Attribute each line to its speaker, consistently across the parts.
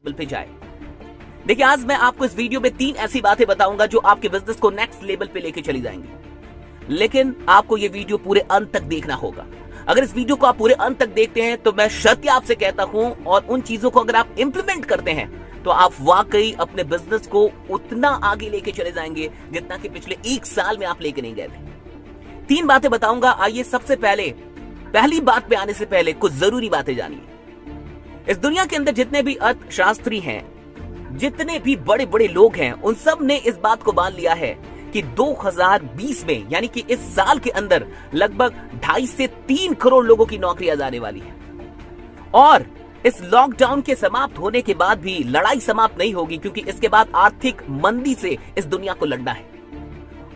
Speaker 1: Level पे जाए। देखिए, आज मैं आपको इस वीडियो में 3 ऐसी बातें बताऊंगा जो आपके बिजनेस को नेक्स्ट लेवल पे लेके चली जाएंगी। लेकिन आपको ये वीडियो पूरे अंत तक देखना होगा। अगर इस वीडियो को आप पूरे अंत तक देखते हैं तो मैं शर्त आपसे कहता हूं, और उन चीजों को अगर आप इंप्लीमेंट करते हैं तो आप वाकई अपने बिजनेस को उतना आगे लेके चले जाएंगे जितना कि पिछले 1 साल में आप लेके नहीं गए थे। 3 बातें बताऊंगा। आइए सबसे पहली बात पे आने से पहले कुछ जरूरी बातें जानिए। इस दुनिया के अंदर जितने भी अर्थशास्त्री हैं, जितने भी बड़े बड़े लोग हैं, उन सब ने इस बात को मान लिया है कि 2020 में, यानी कि इस साल के अंदर लगभग 2.5 से 3 करोड़ लोगों की नौकरियां जाने वाली है। और इस लॉकडाउन के समाप्त होने के बाद भी लड़ाई समाप्त नहीं होगी, क्योंकि इसके बाद आर्थिक मंदी से इस दुनिया को लड़ना है।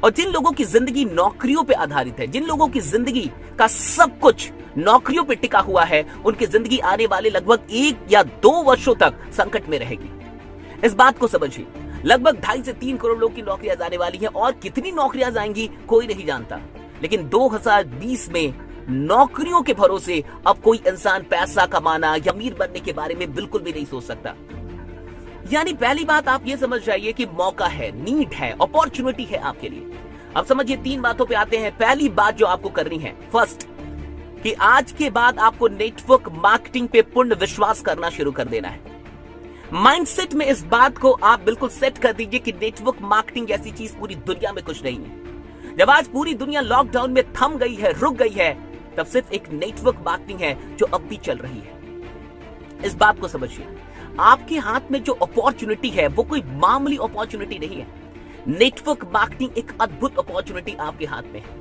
Speaker 1: और जिन लोगों की जिंदगी नौकरियों पे आधारित है, जिन लोगों की जिंदगी का सब कुछ नौकरियों पे टिका हुआ है, उनकी जिंदगी आने वाले लगभग 1 या 2 वर्षों तक संकट में रहेगी। इस बात को समझिए। लगभग 2.5 से 3 करोड़ लोग की नौकरियां जाने वाली हैं, और कितनी नौकरियां जाएंगी कोई नहीं जानता। लेकिन 2020 में नौकरियों के भरोसे अब कोई इंसान पैसा कमाना या अमीर बनने के बारे में बिल्कुल भी नहीं सोच सकता। यानी पहली बात आप ये समझ जाइए कि मौका है, नीड है, अपॉर्चुनिटी है आपके लिए। अब समझिए 3 बातों पे आते हैं। पहली बात जो आपको करनी है, फर्स्ट, कि आज के बाद आपको नेटवर्क मार्केटिंग पे पूर्ण विश्वास करना शुरू कर देना है। माइंडसेट में इस बात को आप बिल्कुल सेट कर दीजिए कि नेटवर्क मार्केटिंग ऐसी चीज पूरी दुनिया में कुछ नहीं है। जब आज पूरी दुनिया लॉकडाउन में थम गई है, रुक गई है, तब सिर्फ एक नेटवर्क मार्केटिंग है जो अब भी चल रही है। इस बात को समझिए। आपके हाथ में जो अपॉर्चुनिटी है वो कोई मामूली अपॉर्चुनिटी नहीं है। नेटवर्क मार्केटिंग एक अद्भुत अपॉर्चुनिटी आपके हाथ में है।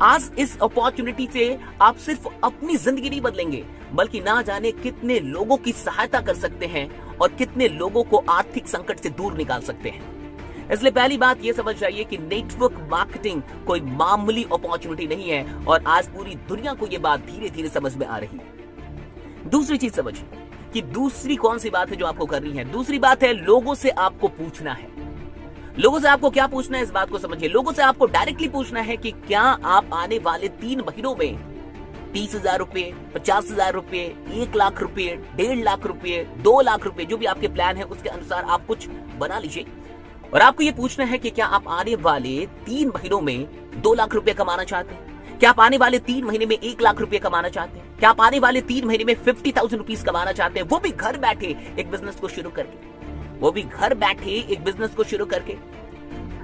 Speaker 1: आज इस अपॉर्चुनिटी से आप सिर्फ अपनी जिंदगी नहीं बदलेंगे, बल्कि ना जाने कितने लोगों की सहायता कर सकते हैं और कितने लोगों को आर्थिक संकट से दूर निकाल सकते हैं। इसलिए पहली बात यह समझ जाइए कि नेटवर्क मार्केटिंग कोई मामूली अपॉर्चुनिटी नहीं है, और आज पूरी दुनिया को यह बात धीरे धीरे समझ में आ रही है। दूसरी चीज समझिए कि दूसरी कौन सी बात है जो आपको करनी है। दूसरी बात है, लोगों से आपको पूछना है। लोगों से आपको क्या पूछना है, इस बात को समझिए। लोगों से आपको डायरेक्टली पूछना है कि क्या आप आने वाले 3 महीनों में 30,000 रुपए, 50,000 रुपए, 1 लाख रुपए, 1.5 लाख रुपए, 2 लाख रुपए, जो भी आपके प्लान है उसके अनुसार आप कुछ बना लीजिए। और आपको ये पूछना है कि क्या आप आने वाले 3 महीनों में 2 लाख रुपए कमाना चाहते हैं? क्या आप आने वाले 3 महीने में 1 लाख रुपए कमाना चाहते हैं? क्या आप आने वाले 3 महीने में 50,000 रुपीज कमाना चाहते हैं? वो भी घर बैठे एक बिजनेस को शुरू करके, वो भी घर बैठे एक बिजनेस को शुरू करके।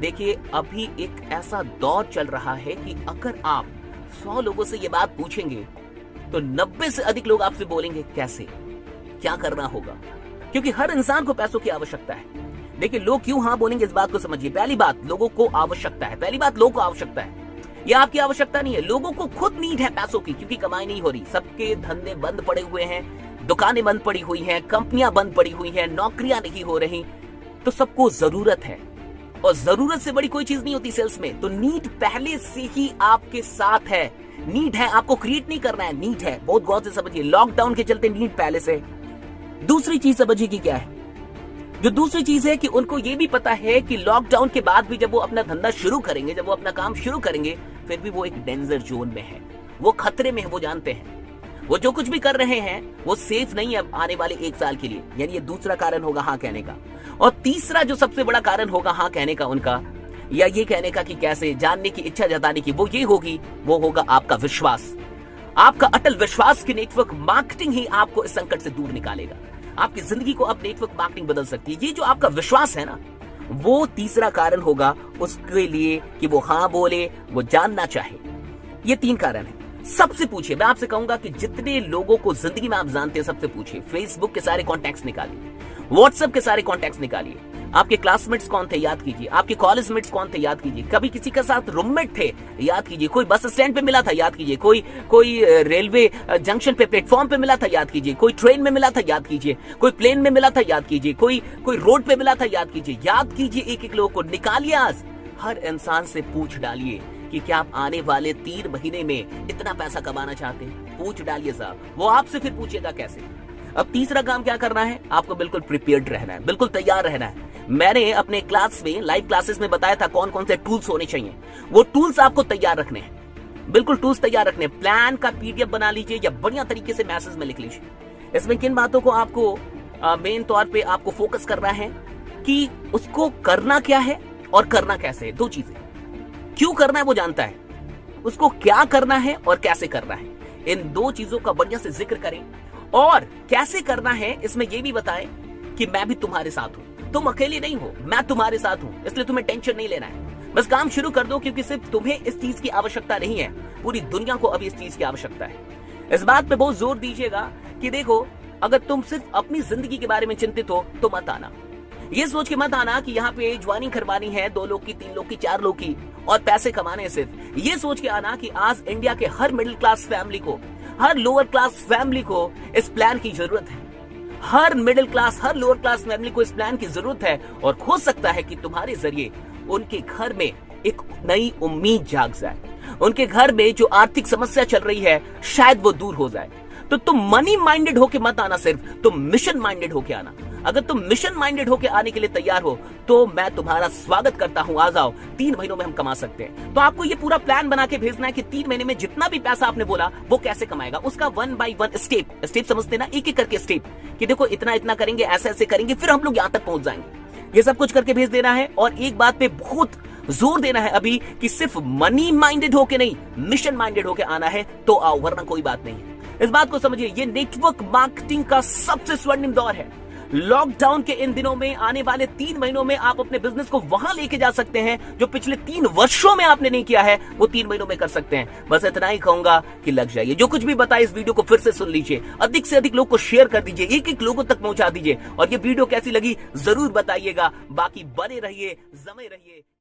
Speaker 1: देखिए, अभी एक ऐसा दौर चल रहा है कि अगर आप 100 लोगों से ये बात पूछेंगे तो 90 से अधिक लोग आपसे बोलेंगे कैसे, क्या करना होगा, क्योंकि हर इंसान को पैसों की आवश्यकता है। देखिए, लोग क्यों हाँ बोलेंगे इस बात को समझिए। पहली बात, लोगों को आवश्यकता है। पहली बात, लोगों को आवश्यकता है। यह आपकी आवश्यकता नहीं है, लोगों को खुद नीड है पैसों की, क्योंकि कमाई नहीं हो रही। सबके धंधे बंद पड़े हुए हैं, दुकानें बंद पड़ी हुई हैं, कंपनियां बंद पड़ी हुई हैं, नौकरियां नहीं हो रही। तो सबको जरूरत है, और जरूरत से बड़ी कोई चीज नहीं होती सेल्स में। तो नीड पहले से ही आपके साथ है। नीड है, आपको क्रिएट नहीं करना है, नीड है। बहुत गौर से समझिए। लॉकडाउन के चलते नीड पहले से। दूसरी चीज समझिए कि क्या है। जो दूसरी चीज है कि उनको ये भी पता है कि लॉकडाउन के बाद भी जब वो अपना धंधा शुरू करेंगे, जब वो अपना काम शुरू करेंगे, फिर भी वो एक डेंजर जोन में है, वो खतरे में है, वो जानते हैं। वो जो कुछ भी कर रहे हैं वो सेफ नहीं है आने वाले 1 साल के लिए। यानी ये दूसरा कारण होगा हाँ कहने का। और तीसरा जो सबसे बड़ा कारण होगा हाँ कहने का उनका, या ये कहने का कि कैसे, जानने की इच्छा जताने की, वो ये होगी, वो होगा आपका विश्वास। आपका अटल विश्वास कि नेटवर्क मार्केटिंग ही आपको इस संकट से दूर निकालेगा। आपकी जिंदगी को अब नेटवर्क मार्केटिंग बदल सकती है। ये जो आपका विश्वास है ना, वो तीसरा कारण होगा उसके लिए कि वो हाँ बोले, वो जानना चाहे। ये 3 कारण है। सबसे पूछिए, मैं आपसे कहूंगा कि जितने लोगों को जिंदगी में आप जानते हैं सबसे पूछिए। फेसबुक के सारे कॉन्टैक्ट्स निकालिए, व्हाट्सएप के सारे कॉन्टैक्ट्स निकालिए। आपके क्लासमेट्स कौन थे, याद कीजिए। आपके कॉलेज मेट्स कौन थे, याद कीजिए। कभी किसी के साथ रूममेट थे, याद कीजिए। कोई बस स्टैंड पे मिला था, याद कीजिए। कोई रेलवे जंक्शन पे, प्लेटफॉर्म पे मिला था, याद कीजिए। कोई ट्रेन में मिला था, याद कीजिए। कोई प्लेन में मिला था, याद कीजिए। कोई रोड पे मिला था, याद कीजिए। याद कीजिए एक लोगों को, निकालिए। आज हर इंसान से पूछ डालिए कि क्या आप आने वाले 3 महीने में इतना पैसा कमाना चाहते हैं। पूछ डालिए साहब, वो आपसे फिर पूछेगा कैसे। अब तीसरा काम क्या करना है, आपको बिल्कुल प्रिपेयर्ड रहना है, बिल्कुल तैयार रहना है। मैंने अपने क्लास में, लाइव क्लासेस में बताया था कौन कौन से टूल्स होने चाहिए। वो टूल्स आपको तैयार रखने हैं, बिल्कुल टूल्स तैयार रखने हैं। प्लान का PDF बना लीजिए या बढ़िया तरीके से मैसेज में लिख लीजिए। इसमें किन बातों को आपको मेन तौर पे आपको फोकस करना है कि उसको करना क्या है और करना कैसे है। दो चीजें, क्यों करना है वो जानता है, उसको क्या करना है और कैसे करना है, इन दो चीजों का बढ़िया से जिक्र करें। और कैसे करना है इसमें यह भी बताएं कि मैं भी तुम्हारे साथ हूं, तुम अकेले नहीं हो, मैं तुम्हारे साथ हूं, इसलिए तुम्हें टेंशन नहीं लेना है, बस काम शुरू कर दो, क्योंकि सिर्फ तुम्हें इस चीज की आवश्यकता नहीं है, पूरी दुनिया को अभी इस चीज की आवश्यकता है। इस बात पे बहुत जोर दीजिएगा कि देखो, अगर तुम सिर्फ अपनी जिंदगी के बारे में चिंतित हो तो मत आना। ये सोच के मत आना कि यहाँ पे ज्वाइनिंग करवानी है 2 लोग की, 3 लोग की, 4 लोग की और पैसे कमाने हैं सिर्फ। ये सोच के आना कि आज इंडिया के हर मिडिल क्लास फैमिली को, हर लोअर क्लास फैमिली को इस प्लान की जरूरत है। हर मिडिल क्लास, हर लोअर क्लास फैमिली को इस प्लान की जरूरत है। और हो सकता है कि तुम्हारे जरिए उनके घर में एक नई उम्मीद जाग जाए, उनके घर में जो आर्थिक समस्या चल रही है शायद वो दूर हो जाए। तो तुम मनी माइंडेड होके मत आना, सिर्फ तुम मिशन माइंडेड होके आना। अगर तुम मिशन माइंडेड होके आने के लिए तैयार हो तो मैं तुम्हारा स्वागत करता हूं, आ जाओ। 3 महीनों में हम कमा सकते हैं। तो आपको ये पूरा प्लान बना के भेजना है कि 3 महीने में जितना भी पैसा आपने बोला वो कैसे कमाएगा, उसका 1 बाय 1 स्टेप समझते ना, एक एक करके स्टेप, कि देखो इतना इतना करेंगे, ऐसे ऐसे करेंगे, फिर हम लोग यहां तक पहुंच जाएंगे। ये सब कुछ करके भेज देना है। और एक बात पे बहुत जोर देना है अभी कि सिर्फ मनी माइंडेड होके नहीं, मिशन माइंडेड होके आना है तो आओ, वरना कोई बात नहीं है। इस बात को समझिए, ये नेटवर्क मार्केटिंग का सबसे स्वर्णिम दौर है। लॉकडाउन के इन दिनों में, आने वाले 3 महीनों में आप अपने बिजनेस को वहां लेके जा सकते हैं जो पिछले 3 वर्षों में आपने नहीं किया है, वो 3 महीनों में कर सकते हैं। बस इतना ही कहूंगा कि लग जाइए। जो कुछ भी बताया इस वीडियो को फिर से सुन लीजिए, अधिक से अधिक लोग को शेयर कर दीजिए, एक एक लोगों तक पहुंचा दीजिए। और ये वीडियो कैसी लगी जरूर बताइएगा। बाकी बने रहिए, जमे रहिए।